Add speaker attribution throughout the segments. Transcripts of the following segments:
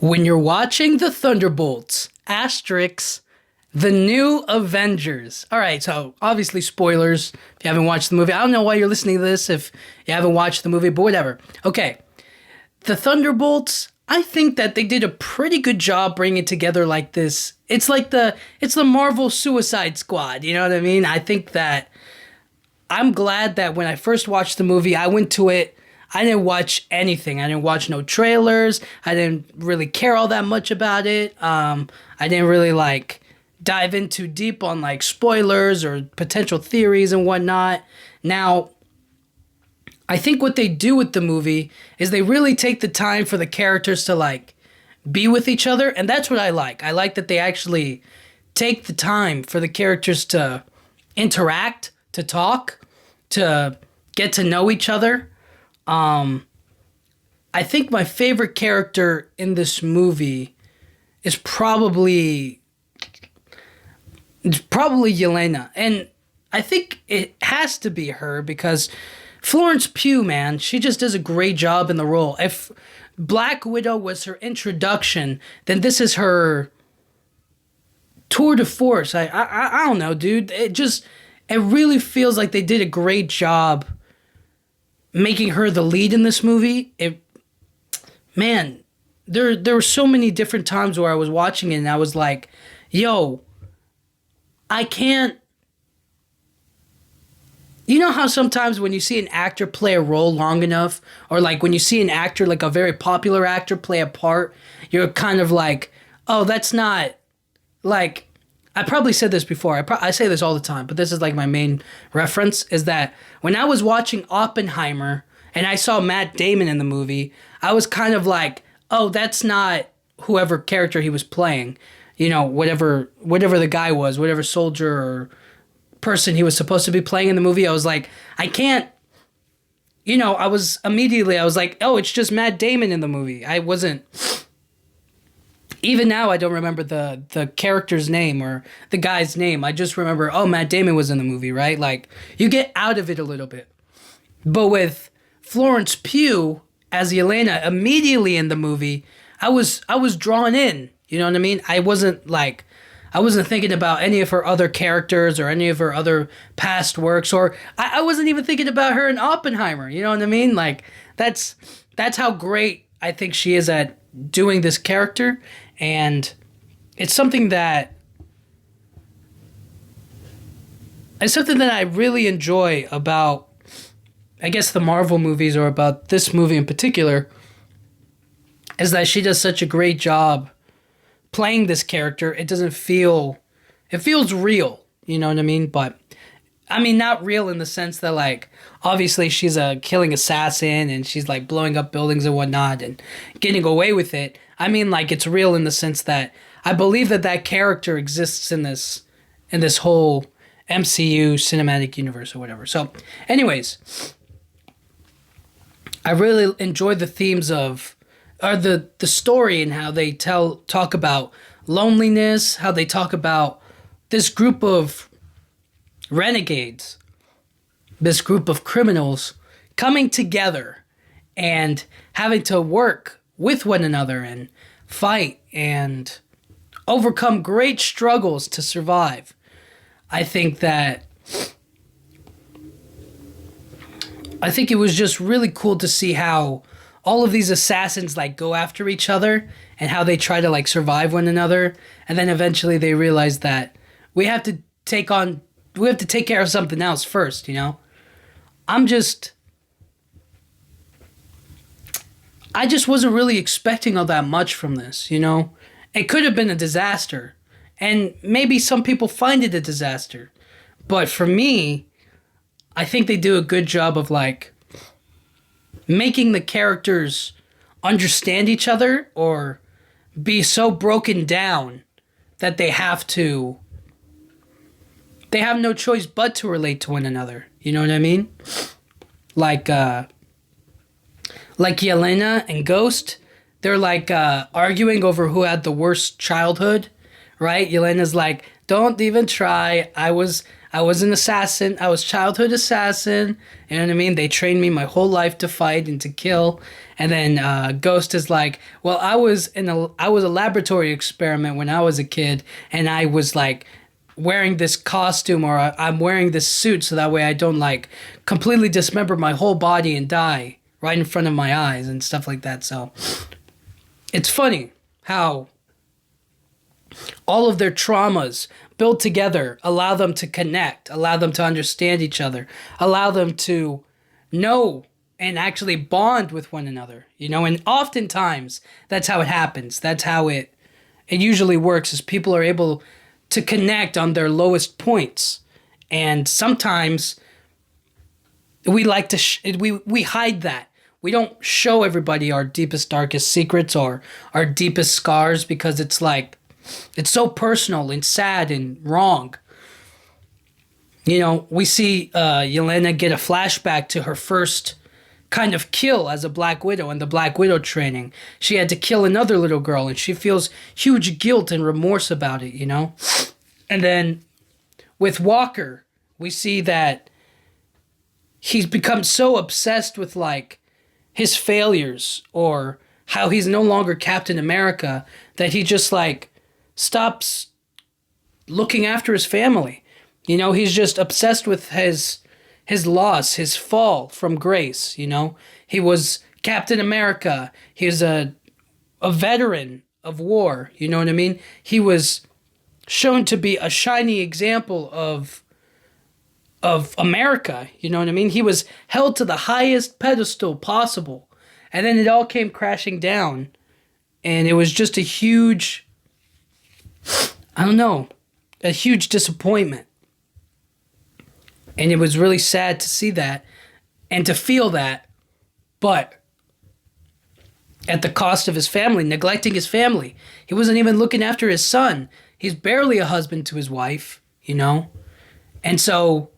Speaker 1: When you're watching the Thunderbolts, asterisks, the new Avengers. All right, so obviously spoilers if you haven't watched the movie. I don't know why you're listening to this if you haven't watched the movie, but whatever. Okay, the Thunderbolts, I think that they did a pretty good job bringing it together like this. It's the Marvel Suicide Squad, you know what I mean? I think that I'm glad that when I first watched the movie, I went to it. I didn't watch anything. I didn't watch no trailers. I didn't really care all that much about it. I didn't really dive in too deep on spoilers or potential theories and whatnot. Now, I think what they do with the movie is they really take the time for the characters to be with each other, and that's what I like. I like that they actually take the time for the characters to interact, to talk, to get to know each other. I think my favorite character in this movie is probably Yelena, and I think it has to be her because Florence Pugh, man, she just does a great job in the role. If Black Widow was her introduction, then this is her tour de force. I don't know, dude. It really feels like they did a great job making her the lead in this movie. There were so many different times where I was watching it and I was like, yo, I can't. You know how sometimes when you see an actor play a role long enough, or when you see an actor, a very popular actor play a part, you're kind of like, oh, that's not, I probably said this before. I say this all the time, but this is my main reference, is that when I was watching Oppenheimer and I saw Matt Damon in the movie, I was kind of like, oh, that's not whoever character he was playing. You know, whatever the guy was, whatever soldier or person he was supposed to be playing in the movie, I was like, I can't, I was like, oh, it's just Matt Damon in the movie. I wasn't, even now I don't remember the character's name or the guy's name. I just remember, oh, Matt Damon was in the movie, right? You get out of it a little bit. But with Florence Pugh as Yelena immediately in the movie, I was drawn in, you know what I mean? I wasn't thinking about any of her other characters or any of her other past works, or I wasn't even thinking about her in Oppenheimer. You know what I mean? That's how great I think she is at doing this character, and it's something that I really enjoy about, I guess, the Marvel movies, or about this movie in particular, is that she does such a great job playing this character. It feels real, you know what I mean? But I mean, not real in the sense that obviously she's a killing assassin and she's blowing up buildings and whatnot and getting away with it. I mean, it's real in the sense that I believe that character exists in this whole MCU cinematic universe or whatever. So anyways, I really enjoy the themes of, or the story, and how they talk about loneliness, how they talk about this group of renegades, this group of criminals coming together and having to work with one another and fight and overcome great struggles to survive. I think it was just really cool to see how all of these assassins go after each other and how they try to survive one another, and then eventually they realize that we have to take care of something else first, I just wasn't really expecting all that much from this, It could have been a disaster, and maybe some people find it a disaster, but for me, I think they do a good job of making the characters understand each other, or be so broken down that they have no choice but to relate to one another. You know what I mean? Like Yelena and Ghost, they're arguing over who had the worst childhood, right? Yelena's like, don't even try. I was I was an assassin. I was childhood assassin. You know what I mean? They trained me my whole life to fight and to kill. And then Ghost is like, well, I was a laboratory experiment when I was a kid, and I was like wearing this costume, or I'm wearing this suit so that way I don't like completely dismember my whole body and die right in front of my eyes and stuff like that. So it's funny how all of their traumas built together allow them to connect, allow them to understand each other, allow them to know and actually bond with one another, you know. And oftentimes that's how it happens. That's how it usually works, is people are able to connect on their lowest points. And sometimes we like to we hide that. We don't show everybody our deepest, darkest secrets or our deepest scars, because it's like, it's so personal and sad and wrong. You know, we see Yelena get a flashback to her first kind of kill as a Black Widow in the Black Widow training. She had to kill another little girl, and she feels huge guilt and remorse about it, you know? And then with Walker, we see that he's become so obsessed with, like, his failures or how he's no longer Captain America that he just, like, stops looking after his family. You know, he's just obsessed with his loss, his fall from grace, you know. He was Captain America. He was a veteran of war, you know what I mean? He was shown to be a shiny example of America, you know what I mean? He was held to the highest pedestal possible. And then it all came crashing down, and it was just a huge, I don't know, a huge disappointment. And it was really sad to see that and to feel that, but at the cost of his family, neglecting his family. He wasn't even looking after his son. He's barely a husband to his wife, you know? And so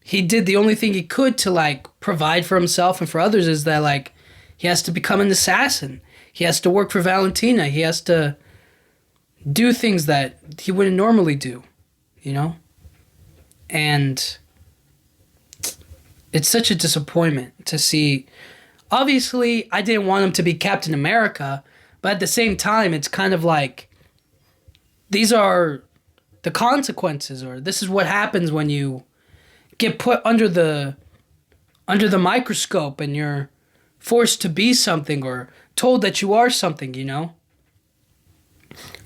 Speaker 1: he did the only thing he could to, like, provide for himself and for others, is that, like, he has to become an assassin. He has to work for Valentina. He has to do things that he wouldn't normally do, you know? And it's such a disappointment to see. Obviously, I didn't want him to be Captain America, but at the same time, it's kind of like, these are the consequences, or this is what happens when you get put under the microscope and you're forced to be something or told that you are something, you know?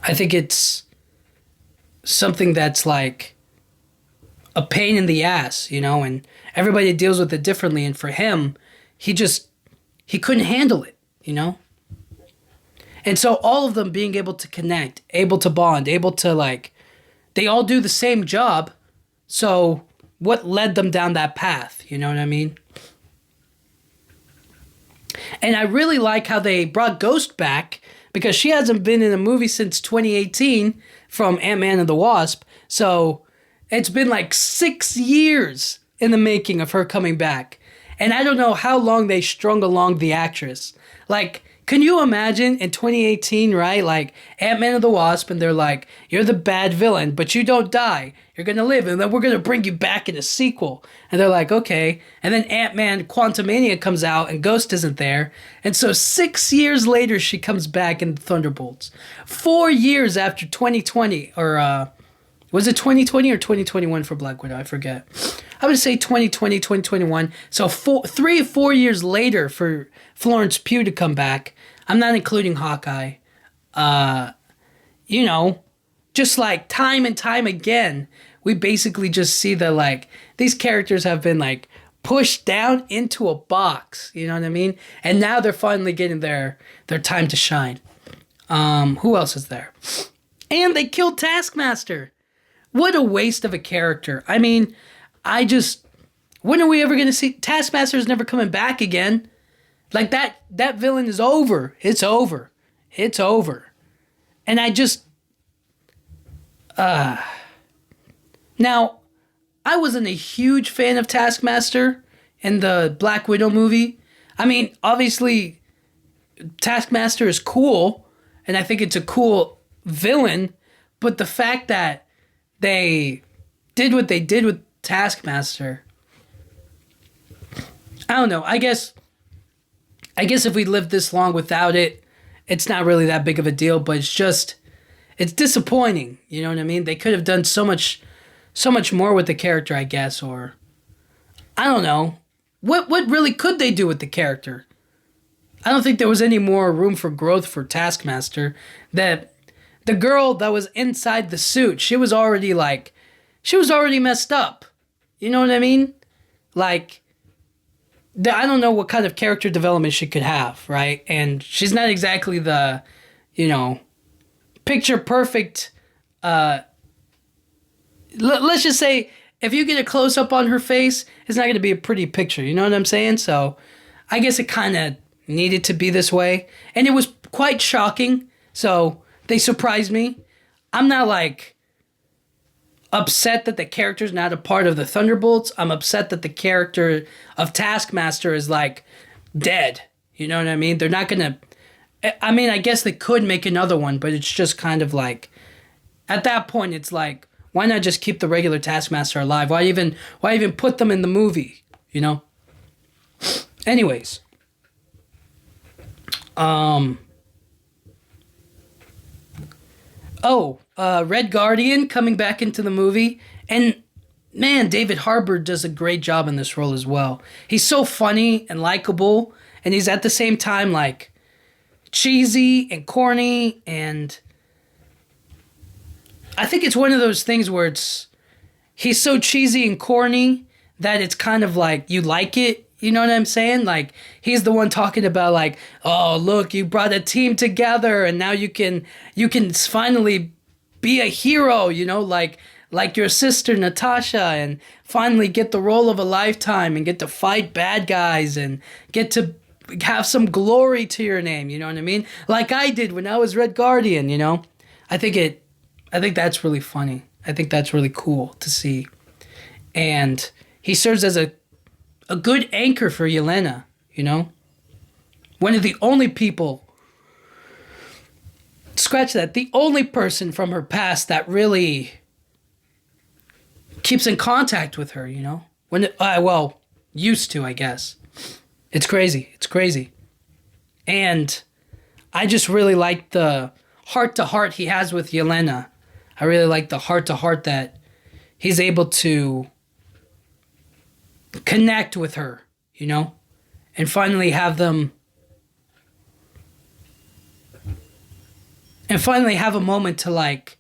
Speaker 1: I think it's something that's like a pain in the ass, you know, and everybody deals with it differently. And for him, he couldn't handle it, you know? And so all of them being able to connect, able to bond, able to, like, they all do the same job. So what led them down that path? You know what I mean? And I really like how they brought Ghost back, because she hasn't been in a movie since 2018 from Ant-Man and the Wasp. So it's been like 6 years in the making of her coming back. And I don't know how long they strung along the actress. Like, can you imagine in 2018, right? Like, Ant-Man and the Wasp, and they're like, you're the bad villain, but you don't die. You're going to live, and then we're going to bring you back in a sequel. And they're like, okay. And then Ant-Man Quantumania comes out, and Ghost isn't there. And so 6 years later, she comes back in Thunderbolts. 4 years after 2020, or was it 2020 or 2021 for Black Widow? I forget. I would say 2020, 2021. So 3 or 4 years later for Florence Pugh to come back. I'm not including Hawkeye. You know, just like time and time again, we basically just see that, like, these characters have been, like, pushed down into a box. You know what I mean? And now they're finally getting their time to shine. Who else is there? And they killed Taskmaster. What a waste of a character. I mean, when are we ever going to see? Taskmaster's never coming back again. Like, that villain is over. It's over. It's over. And I just, now, I wasn't a huge fan of Taskmaster in the Black Widow movie. I mean, obviously, Taskmaster is cool, and I think it's a cool villain, but the fact that they did what they did with Taskmaster, I don't know. I guess if we lived this long without it, it's not really that big of a deal, but it's disappointing, you know what I mean? They could have done so much more with the character, I guess, or I don't know. What really could they do with the character? I don't think there was any more room for growth for Taskmaster. That the girl that was inside the suit, she was already messed up. You know what I mean? Like, I don't know what kind of character development she could have, right? And she's not exactly the, picture perfect. Let's just say if you get a close up on her face, it's not going to be a pretty picture. You know what I'm saying? So I guess it kind of needed to be this way. And it was quite shocking. So they surprised me. I'm not like upset that the character's not a part of the Thunderbolts. I'm upset that the character of Taskmaster is like dead. You know what I mean? They're not going to, I mean, I guess they could make another one, but it's just kind of like, at that point, it's like, why not just keep the regular Taskmaster alive? Why even put them in the movie, you know? Anyways. Red Guardian coming back into the movie. And, man, David Harbour does a great job in this role as well. He's so funny and likable, and he's at the same time, like, cheesy and corny, and I think it's one of those things where he's so cheesy and corny that it's kind of like you like it. You know what I'm saying? Like, he's the one talking about like, oh, look, you brought a team together and now you can finally be a hero, like your sister Natasha, and finally get the role of a lifetime and get to fight bad guys and get to have some glory to your name. You know what I mean? Like I did when I was Red Guardian, I think that's really funny. I think that's really cool to see. And he serves as a good anchor for Yelena, One of the only people, scratch that, the only person from her past that really keeps in contact with her, used to, I guess. It's crazy. And I just really like the heart-to-heart he has with Yelena. I really like the heart-to-heart that he's able to connect with her, and finally have them, and finally have a moment to, like,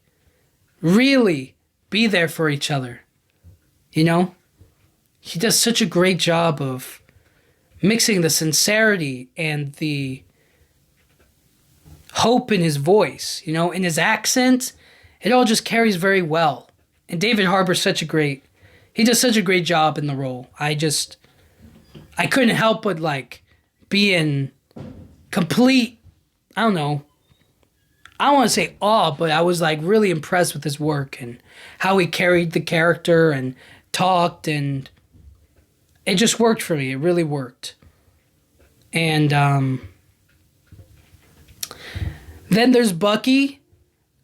Speaker 1: really be there for each other, He does such a great job of mixing the sincerity and the hope in his voice, in his accent. It all just carries very well. And David Harbour's he does such a great job in the role. I couldn't help but like be in complete, I don't know, I don't want to say awe, but I was like really impressed with his work and how he carried the character and talked, and it just worked for me. It really worked. And then there's Bucky.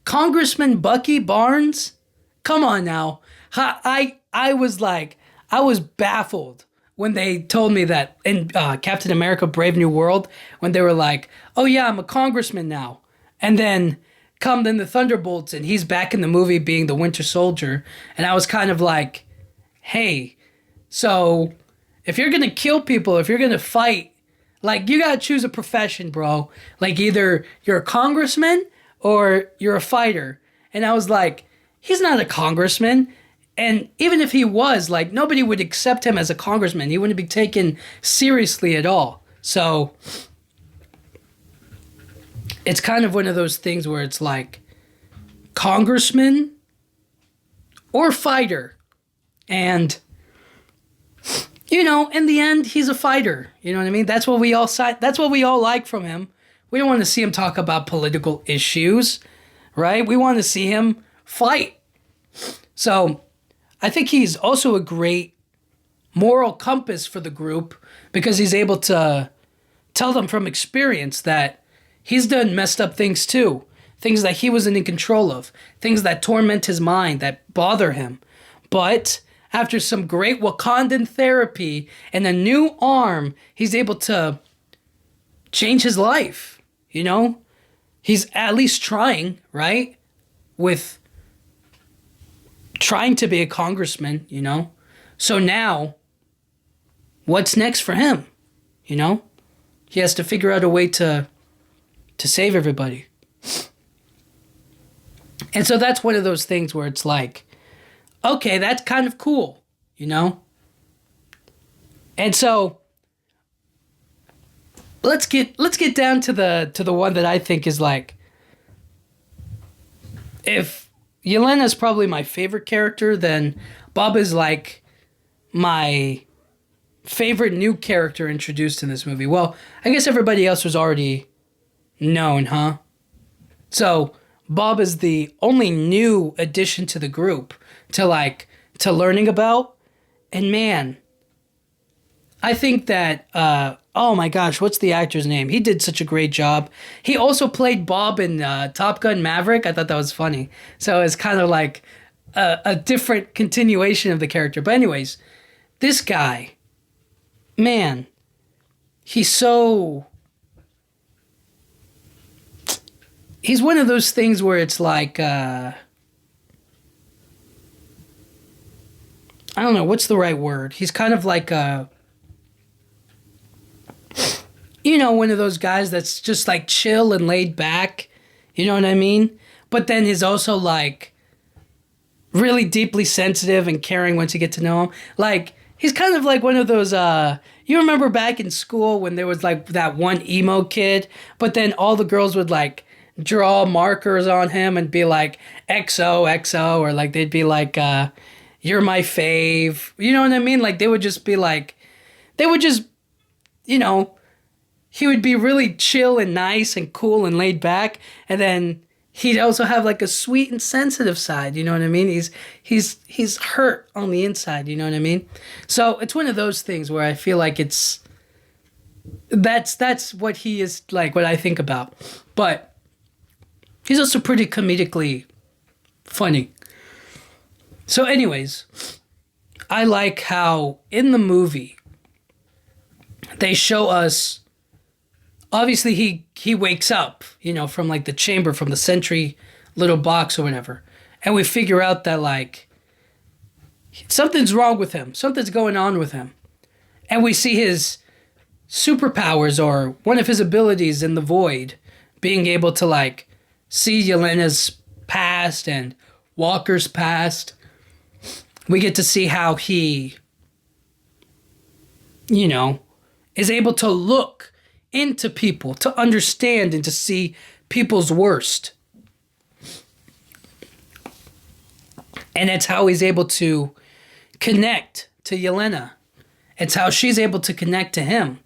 Speaker 1: Congressman Bucky Barnes? Come on now. I was baffled when they told me that in Captain America Brave New World, when they were like, oh yeah, I'm a congressman now. And then come in the Thunderbolts and he's back in the movie being the Winter Soldier. And I was kind of like, hey, so if you're going to kill people, if you're going to fight, like, you got to choose a profession, bro. Like, either you're a congressman or you're a fighter. And I was like, he's not a congressman. And even if he was, like, nobody would accept him as a congressman. He wouldn't be taken seriously at all. So it's kind of one of those things where it's like congressman or fighter. And, in the end, he's a fighter. You know what I mean? That's what we all like from him. We don't want to see him talk about political issues, right? We want to see him fight. So I think he's also a great moral compass for the group because he's able to tell them from experience that he's done messed up things too. Things that he wasn't in control of. Things that torment his mind, that bother him. But after some great Wakandan therapy and a new arm, he's able to change his life. You know, he's at least trying, right? With trying to be a congressman, you know? So now, what's next for him? You know? He has to figure out a way to save everybody. And so that's one of those things where it's like, okay, that's kind of cool, you know? And so let's get down to the one that I think is like, if Yelena's probably my favorite character, then Bob is like my favorite new character introduced in this movie. Well, I guess everybody else was already known, huh? So Bob is the only new addition to the group to learning about. And man, I think that oh my gosh, what's the actor's name? He did such a great job. He also played Bob in Top Gun Maverick. I thought that was funny. So it's kind of like a different continuation of the character. But anyways, this guy, man, he's one of those things where it's like, I don't know, what's the right word? He's kind of like one of those guys that's just like chill and laid back. You know what I mean? But then he's also like really deeply sensitive and caring once you get to know him. Like, he's kind of like one of those, you remember back in school when there was like that one emo kid, but then all the girls would like draw markers on him and be like XOXO, or like they'd be like, you're my fave. You know what I mean? Like they would just, he would be really chill and nice and cool and laid back. And then he'd also have like a sweet and sensitive side. You know what I mean? He's hurt on the inside. You know what I mean? So it's one of those things where I feel like that's what he is like, what I think about. But he's also pretty comedically funny. So anyways, I like how in the movie they show us, obviously he wakes up, from like the chamber, from the sentry little box or whatever. And we figure out that like something's wrong with him. Something's going on with him. And we see his superpowers, or one of his abilities in the void, being able to like see Yelena's past and Walker's past. We get to see how he, is able to look into people, to understand and to see people's worst. And it's how he's able to connect to Yelena. It's how she's able to connect to him.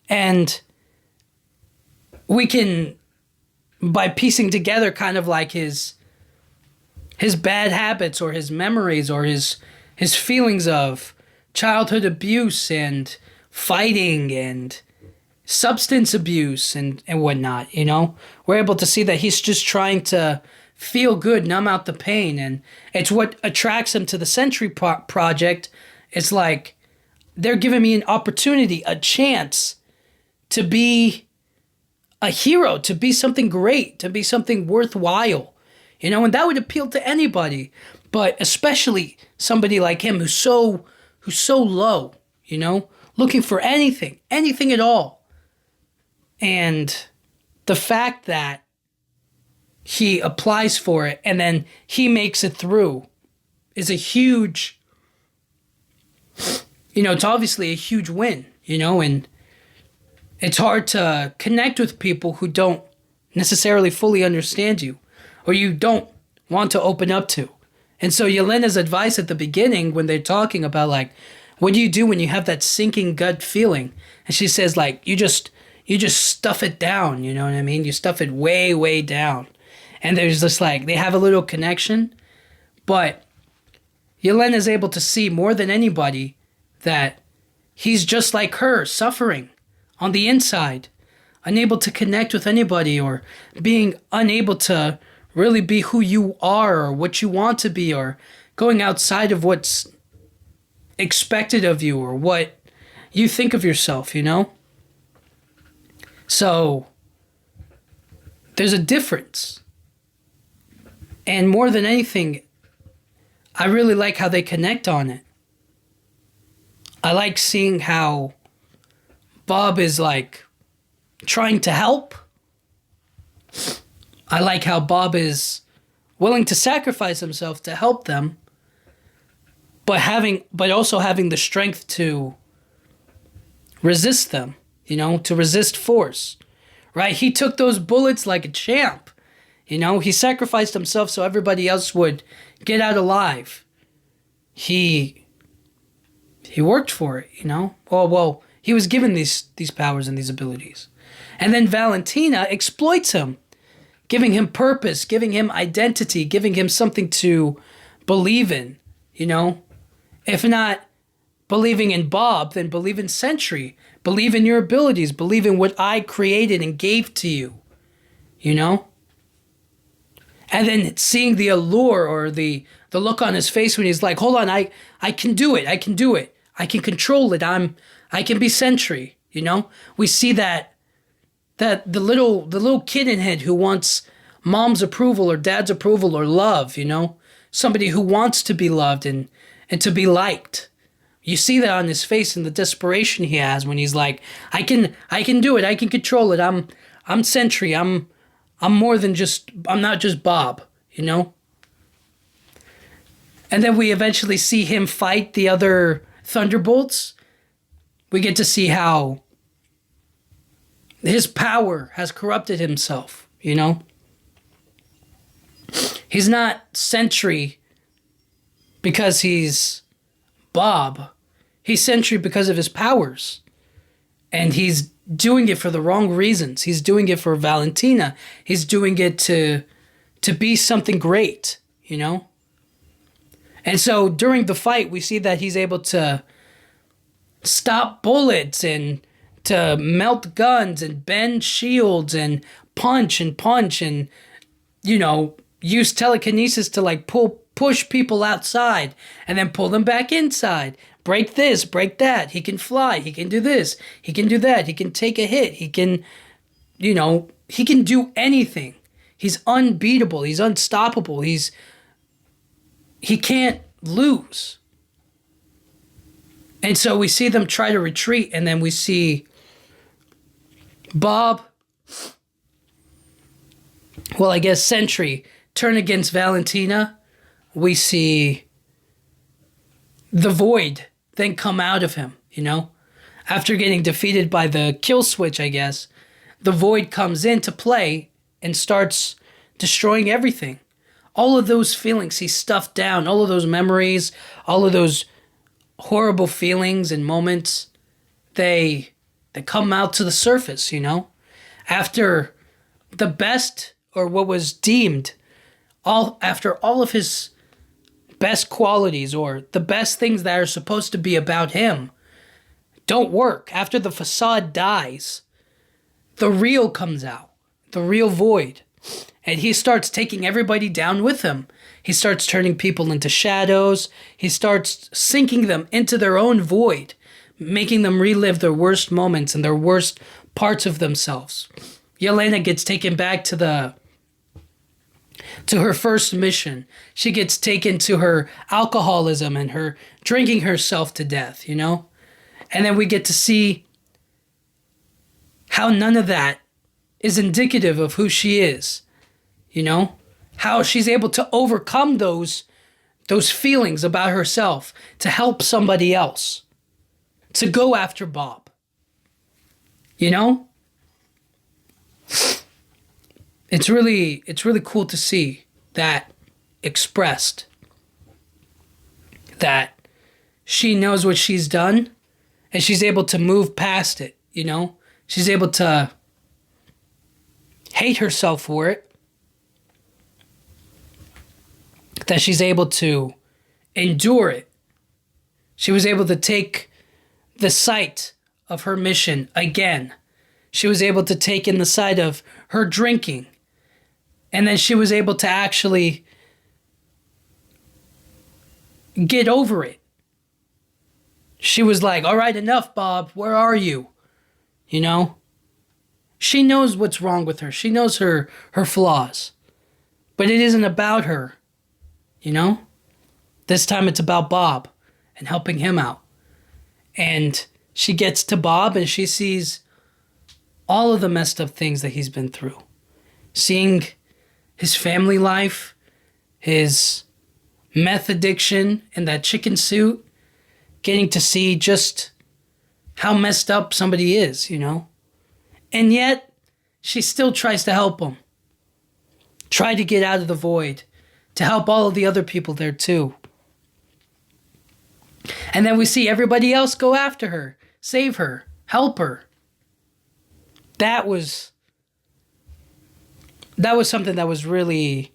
Speaker 1: And we can, by piecing together kind of like his bad habits or his memories or his feelings of childhood abuse and fighting and substance abuse and whatnot, we're able to see that he's just trying to feel good, numb out the pain. And it's what attracts him to the Sentry Project. It's like, they're giving me an opportunity, a chance to be a hero, to be something great, to be something worthwhile, and that would appeal to anybody, but especially somebody like him who's so low, looking for anything at all. And the fact that he applies for it and then he makes it through is a huge, it's obviously a huge win, and it's hard to connect with people who don't necessarily fully understand you or you don't want to open up to. And so Yelena's advice at the beginning, when they're talking about like, what do you do when you have that sinking gut feeling? And she says like, you just stuff it down, you know what I mean? You stuff it way, way down. And there's just like, they have a little connection, but Yelena's able to see more than anybody that he's just like her, suffering on the inside, unable to connect with anybody, or being unable to really be who you are or what you want to be, or going outside of what's expected of you or what you think of yourself, you know? So there's a difference. And more than anything, I really like how they connect on it. I like seeing how Bob is like trying to help. I like how Bob is willing to sacrifice himself to help them, but also having the strength to resist them, you know, to resist force. Right? He took those bullets like a champ. You know, he sacrificed himself so everybody else would get out alive. He worked for it, you know? Well, he was given these powers and these abilities. And then Valentina exploits him, giving him purpose, giving him identity, giving him something to believe in, you know? If not believing in Bob, then believe in Sentry. Believe in your abilities. Believe in what I created and gave to you, you know? And then seeing the allure or the look on his face when he's like, hold on, I can do it. I can do it. I can control it. I can be Sentry, you know? We see that the little kid in head who wants mom's approval or dad's approval or love, you know? Somebody who wants to be loved and to be liked. You see that on his face and the desperation he has when he's like, I can do it. I can control it. I'm Sentry. I'm not just Bob, you know? And then we eventually see him fight the other Thunderbolts. We get to see how his power has corrupted himself, you know? He's not Sentry because he's Bob. He's Sentry because of his powers. And he's doing it for the wrong reasons. He's doing it for Valentina. He's doing it to be something great, you know? And so during the fight, we see that he's able to stop bullets and to melt guns and bend shields and punch and, you know, use telekinesis to like push people outside and then pull them back inside. Break this, break that. He can fly. He can do this. He can do that. He can take a hit. He can, you know, he can do anything. He's unbeatable. He's unstoppable. He can't lose. And so we see them try to retreat, and then we see Bob, well, I guess Sentry, turn against Valentina. We see the void then come out of him, you know? After getting defeated by the kill switch, I guess, the void comes into play and starts destroying everything. All of those feelings he stuffed down, all of those memories, all of those horrible feelings and moments, they come out to the surface, you know? After the best, or what was deemed, after all of his best qualities or the best things that are supposed to be about him don't work. After the facade dies, the real comes out, the real void. And he starts taking everybody down with him. He starts turning people into shadows. He starts sinking them into their own void, making them relive their worst moments and their worst parts of themselves. Yelena gets taken back to her first mission. She gets taken to her alcoholism and her drinking herself to death, you know? And then we get to see how none of that is indicative of who she is, you know? How she's able to overcome those feelings about herself to help somebody else, to go after Bob, you know? It's really cool to see that expressed, that she knows what she's done and she's able to move past it, you know? She's able to hate herself for it, that she's able to endure it. She was able to take the sight of her mission again. She was able to take in the sight of her drinking. And then she was able to actually get over it. She was like, all right, enough, Bob. Where are you? You know? She knows what's wrong with her. She knows her flaws. But it isn't about her. You know? This time it's about Bob and helping him out. And she gets to Bob and she sees all of the messed up things that he's been through. Seeing his family life, his meth addiction in that chicken suit, getting to see just how messed up somebody is, you know? And yet, she still tries to help him. Try to get out of the void, to help all of the other people there too. And then we see everybody else go after her, save her, help her. That was something that was really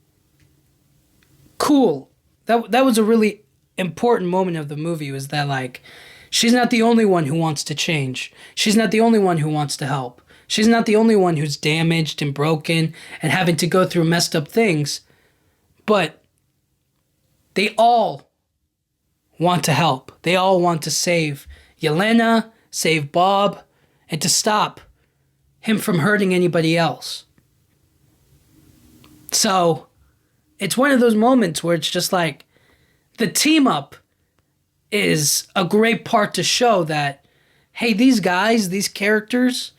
Speaker 1: cool. That was a really important moment of the movie, was that, like, she's not the only one who wants to change. She's not the only one who wants to help. She's not the only one who's damaged and broken and having to go through messed up things. But they all want to help. They all want to save Yelena, save Bob, and to stop him from hurting anybody else. So it's one of those moments where it's just like, the team up is a great part to show that, hey, these guys, these characters,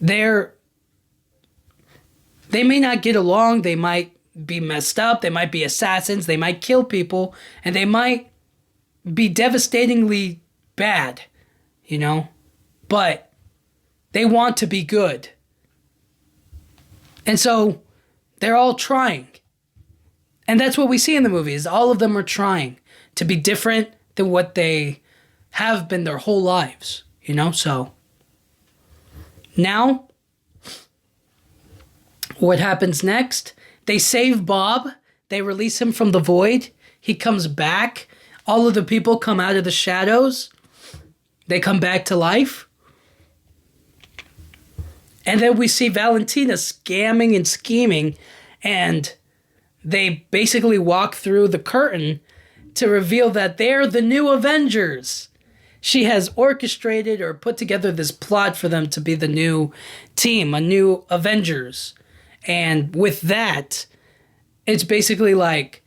Speaker 1: they may not get along, they might be messed up, they might be assassins, they might kill people, and they might be devastatingly bad, you know? But they want to be good. And so they're all trying. And that's what we see in the movie, is all of them are trying to be different than what they have been their whole lives, you know? So now, what happens next? They save Bob. They release him from the void. He comes back. All of the people come out of the shadows. They come back to life. And then we see Valentina scamming and scheming, and they basically walk through the curtain to reveal that they're the new Avengers. She has orchestrated or put together this plot for them to be the new team, a new Avengers. And with that, it's basically like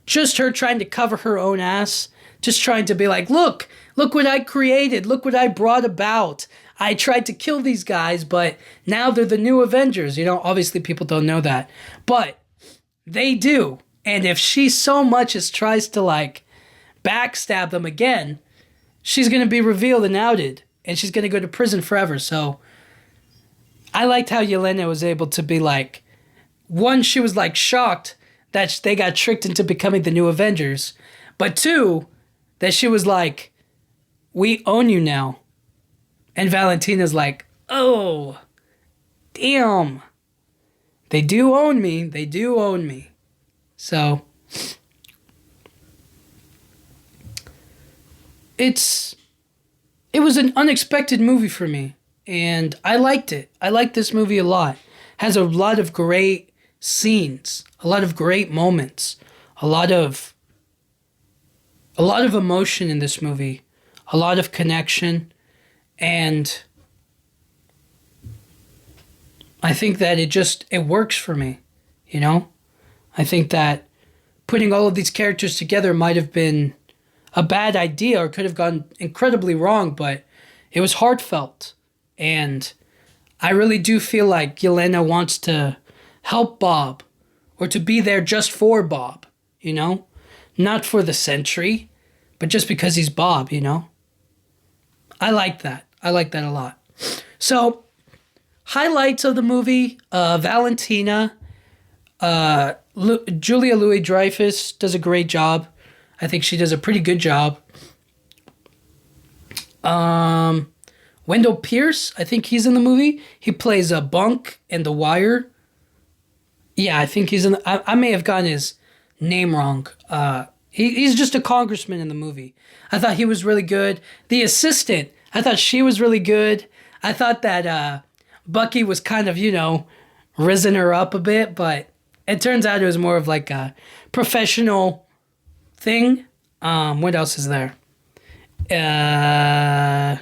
Speaker 1: just her trying to cover her own ass, just trying to be like, look what I created, look what I brought about. I tried to kill these guys, but now they're the new Avengers. You know, obviously people don't know that, but they do. And if she so much as tries to, like, backstab them again, she's going to be revealed and outed, and she's going to go to prison forever. So I liked how Yelena was able to be like, one, she was like shocked that they got tricked into becoming the new Avengers, but two, that she was like, we own you now. And Valentina's like, oh, damn. They do own me. They do own me. So it was an unexpected movie for me, and I liked it. I liked this movie a lot. Has a lot of great scenes, a lot of great moments, a lot of emotion in this movie, a lot of connection, and I think that it works for me, you know? I think that putting all of these characters together might have been a bad idea or could have gone incredibly wrong, but it was heartfelt. And I really do feel like Yelena wants to help Bob, or to be there just for Bob, you know? Not for the Sentry, but just because he's Bob, you know? I like that. I like that a lot. So, highlights of the movie, Valentina, Julia Louis-Dreyfus does a great job. I think she does a pretty good job. Wendell Pierce, I think he's in the movie. He plays a Bunk in The Wire. Yeah, I think he's in I may have gotten his name wrong. He's just a congressman in the movie. I thought he was really good. The assistant, I thought she was really good. I thought that Bucky was kind of, you know, risen her up a bit, but it turns out it was more of like a professional thing. What else is there? Uh,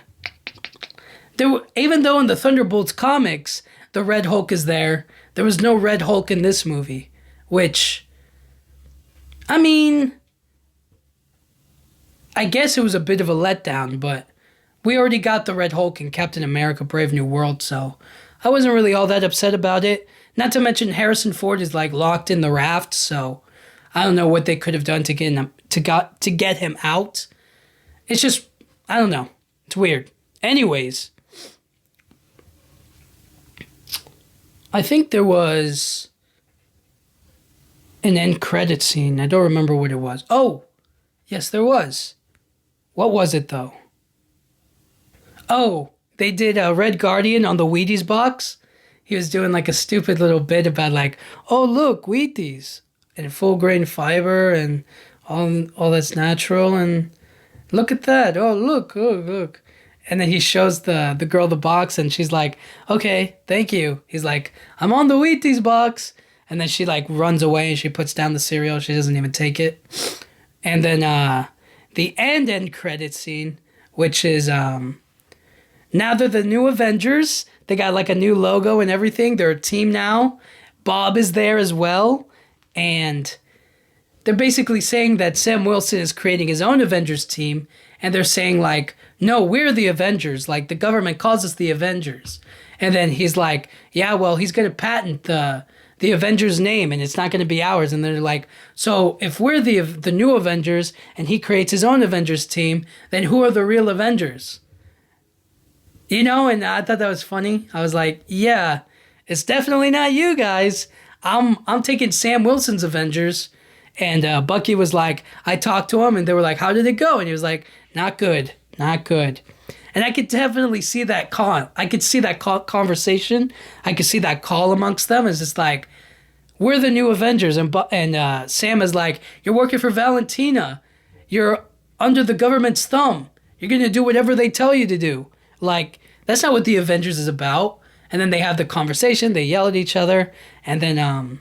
Speaker 1: even though in the Thunderbolts comics the Red Hulk is there, there was no Red Hulk in this movie, which, I mean, I guess it was a bit of a letdown, but we already got the Red Hulk in Captain America: Brave New World, so I wasn't really all that upset about it. Not to mention Harrison Ford is like locked in the raft, so I don't know what they could have done to get him out. It's just, I don't know. It's weird. Anyways, I think there was an end credit scene. I don't remember what it was. Oh, yes, there was. What was it, though? Oh, they did a Red Guardian on the Wheaties box. He was doing like a stupid little bit about like, oh, look, Wheaties. And full grain fiber and all that's natural. And look at that. Oh, look, oh, look. And then he shows the girl the box and she's like, okay, thank you. He's like, I'm on the Wheaties box. And then she like runs away and she puts down the cereal. She doesn't even take it. And then the end credit scene, which is now they're the new Avengers. They got like a new logo and everything. They're a team now. Bob is there as well. And they're basically saying that Sam Wilson is creating his own Avengers team. And they're saying like, no, we're the Avengers. Like the government calls us the Avengers. And then he's like, yeah, well, he's going to patent the Avengers name and it's not going to be ours. And they're like, so if we're the new Avengers and he creates his own Avengers team, then who are the real Avengers? You know, and I thought that was funny. I was like, yeah, it's definitely not you guys. I'm taking Sam Wilson's Avengers. And Bucky was like, I talked to him and they were like, how did it go? And he was like, not good, not good. And I could definitely see that call. I could see that conversation. I could see that call amongst them. It's just like, we're the new Avengers. And Sam is like, you're working for Valentina. You're under the government's thumb. You're going to do whatever they tell you to do. Like, that's not what the Avengers is about. And then they have the conversation. They yell at each other. And then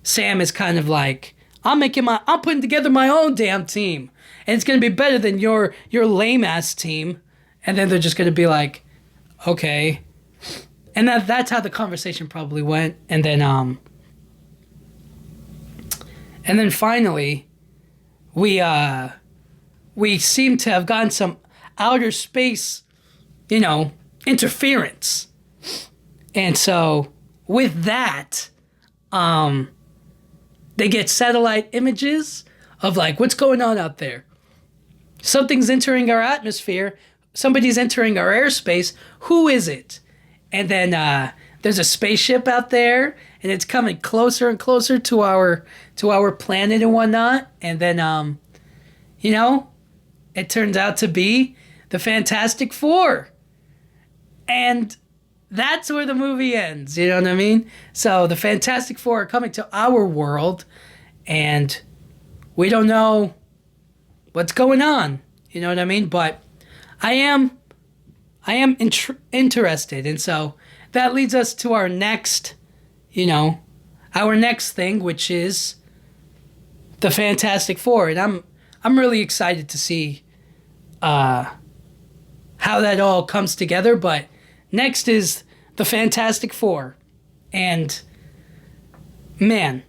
Speaker 1: Sam is kind of like, I'm putting together my own damn team. And it's going to be better than your lame-ass team. And then they're just going to be like, okay. And that's how the conversation probably went. And then finally, we seem to have gotten some outer space, interference. And so with that, they get satellite images of like, what's going on out there? Something's entering our atmosphere. Somebody's entering our airspace. Who is it? And then there's a spaceship out there, and it's coming closer and closer to our planet and whatnot. And then, it turns out to be the Fantastic Four. And that's where the movie ends. You know what I mean? So the Fantastic Four are coming to our world, and we don't know what's going on. You know what I mean? But I am interested, and so that leads us to our next, our next thing, which is the Fantastic Four, and I'm really excited to see how that all comes together. But next is the Fantastic Four, and man,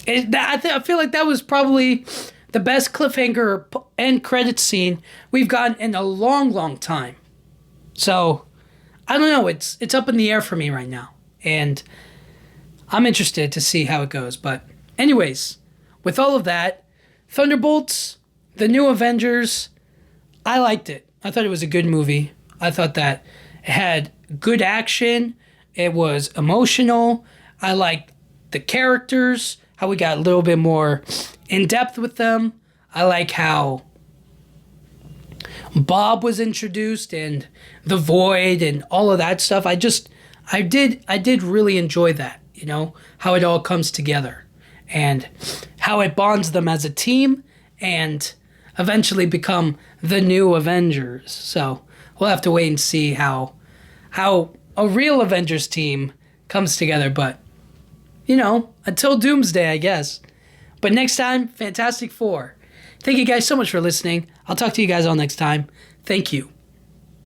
Speaker 1: I feel like that was probably the best cliffhanger end credit scene we've gotten in a long, long time. So, I don't know. It's up in the air for me right now. And I'm interested to see how it goes. But anyways, with all of that, Thunderbolts, the new Avengers, I liked it. I thought it was a good movie. I thought that it had good action. It was emotional. I liked the characters, how we got a little bit more in depth with them. I like how Bob was introduced and the Void and all of that stuff. I did really enjoy that, how it all comes together and how it bonds them as a team and eventually become the new Avengers. So we'll have to wait and see how a real Avengers team comes together. But, until Doomsday, I guess. But next time, Fantastic Four. Thank you guys so much for listening. I'll talk to you guys all next time. Thank you.